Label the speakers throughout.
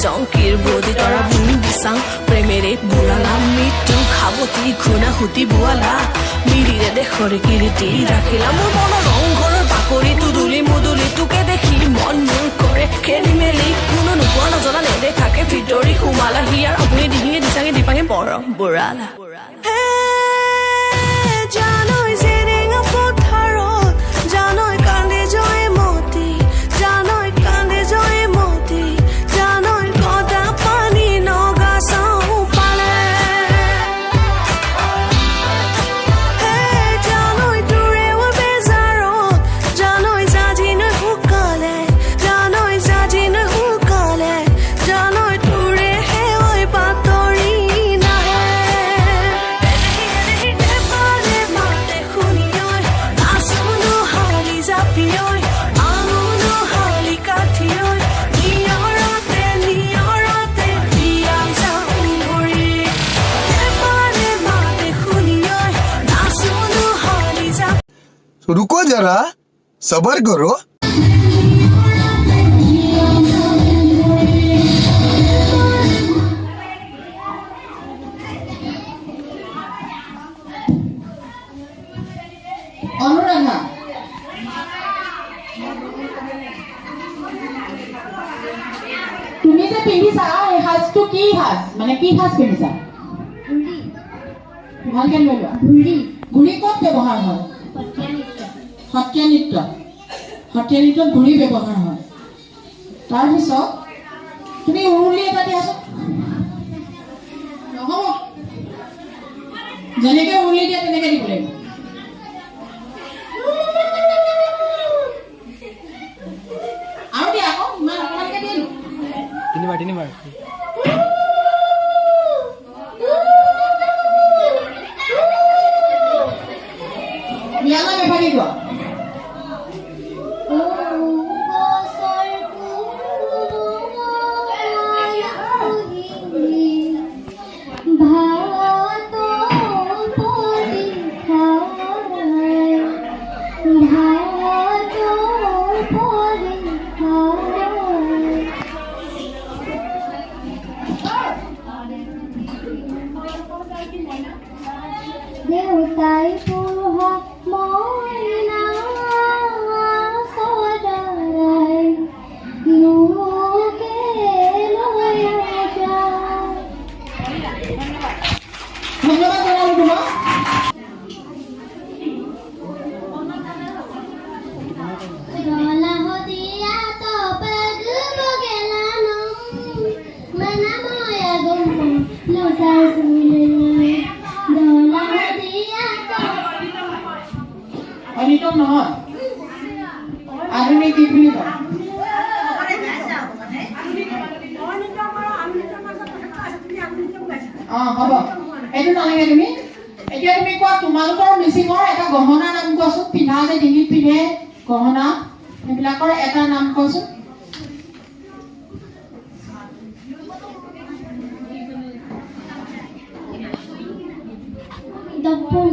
Speaker 1: জংকিৰ body তৰা বুনি দিচাং প্ৰেমেৰে বুঢ়ালা মৃত্যু খাবতি খুনা হুতি বোৱালা মিৰিৰে দেশৰে কীৰ্তি ৰাখিলা মোৰ মনৰ ৰংঘৰৰ বাকৰিটো দুলি মুদুলি তোকে দেখি মন মোৰ কৰে খেলি মেলি কোনো নোপোৱা নজনা নেদেখাকে ভিতৰি সোমালা সি আৰু আপুনি ডিঙিয়ে দিচাঙে দিপাঙে বৰ বুঢ়ালা জানৈ জেৰেঙা পথাৰত জানৈ কান্দে জয় মতি জানৈ কান্দে জয় মতি জানৈ গদা পানী নগা চাওঁ পালে জানৈ তোৰেও বেজাৰত জানৈ জাজি নৈ শুকালে জানৈ জাজি নৈ শুকালে জানৈ তোৰে হেৱৈ বাতৰি নাহে
Speaker 2: रुको जरा सबर करो
Speaker 3: অনুৰাধা তুমি যে পিন্ধিছা এই সাজটো কি সাজ মানে কি সাজ পিন্ধিছা ভালকে লৈ লোৱা ঘূৰি ক'ত ব্যৱহাৰ হয় সত্ৰীয়া নৃত্যত ঘূৰি ব্যৱহাৰ হয় তাৰপিছত তুমি উৰুলি এটা দিয়াচোন নহ'ব যেনেকে উৰুলি দিয়া তেনেকে দিব লাগিব আৰু দিয়া আকৌ ইমান অকণমানকে দিলো
Speaker 4: তিনিবাৰ
Speaker 3: বিয়ালৈ বেভাগি যোৱা
Speaker 5: দেউতাই পঢ়া মইনা সদায় লোকে লৈ যায়
Speaker 3: ধন্যবাদ জনালো তোমাক
Speaker 5: Dia to pagi bogelanam mana moya gompo lo sai sule dola dia to
Speaker 3: অনিতম নহয় আধুনিক গীত বুলি কয় হ'ব এইটো নালাগে তুমি এতিয়া তুমি কোৱা তোমালোকৰ মিচিঙৰ এটা গহনা নাম কোৱাচোন পিন্ধা যে ডিঙিত পিন্ধে গহনা সেইবিলাকৰ এটা নাম কোৱাচোন
Speaker 5: dapun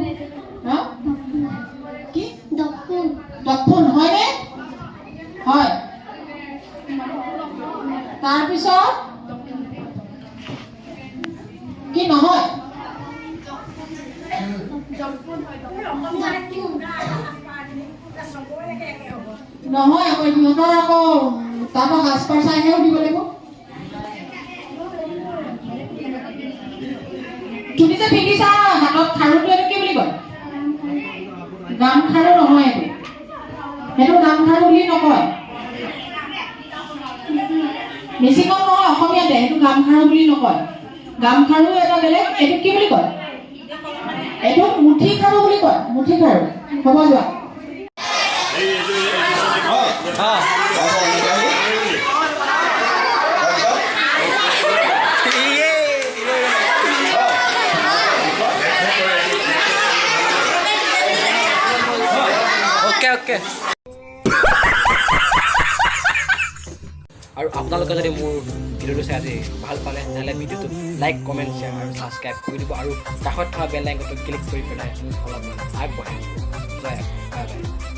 Speaker 3: কি
Speaker 5: dapun
Speaker 3: দক্ষুণ হয়নে হয় তাৰপিছত কি নহয় নহয় আকৌ সিহঁতৰ আকৌ তাহাঁতৰ সাজপাৰ চাইহে দিব লাগিব তুমি যে পিন্ধিছা হাতত খাৰুটো এইটো কি বুলি কয় গামখাৰু নহয় এইটো সেইটো গামখাৰু বুলি নকয় মিচিঙত নহয় অসমীয়াতে সেইটো গামখাৰু বুলি নকয় গামখাৰু এটা বেলেগ এইটো কি বুলি কয় এইটো মুঠি খাৰু বুলি কয় মুঠি খাৰু হ'ব যোৱা
Speaker 4: ওকে আৰু আপোনালোকে যদি মোৰ ভিডিঅ'টো চাই আজি ভাল পালে তেনেহ'লে ভিডিঅ'টো লাইক কমেণ্ট শ্বেয়াৰ আৰু ছাবস্ক্ৰাইব কৰি দিব আৰু কাষত থকা বেল আইকনটো ক্লিক কৰি পেলাই মোক অলপ আগবঢ়াই বাই বাই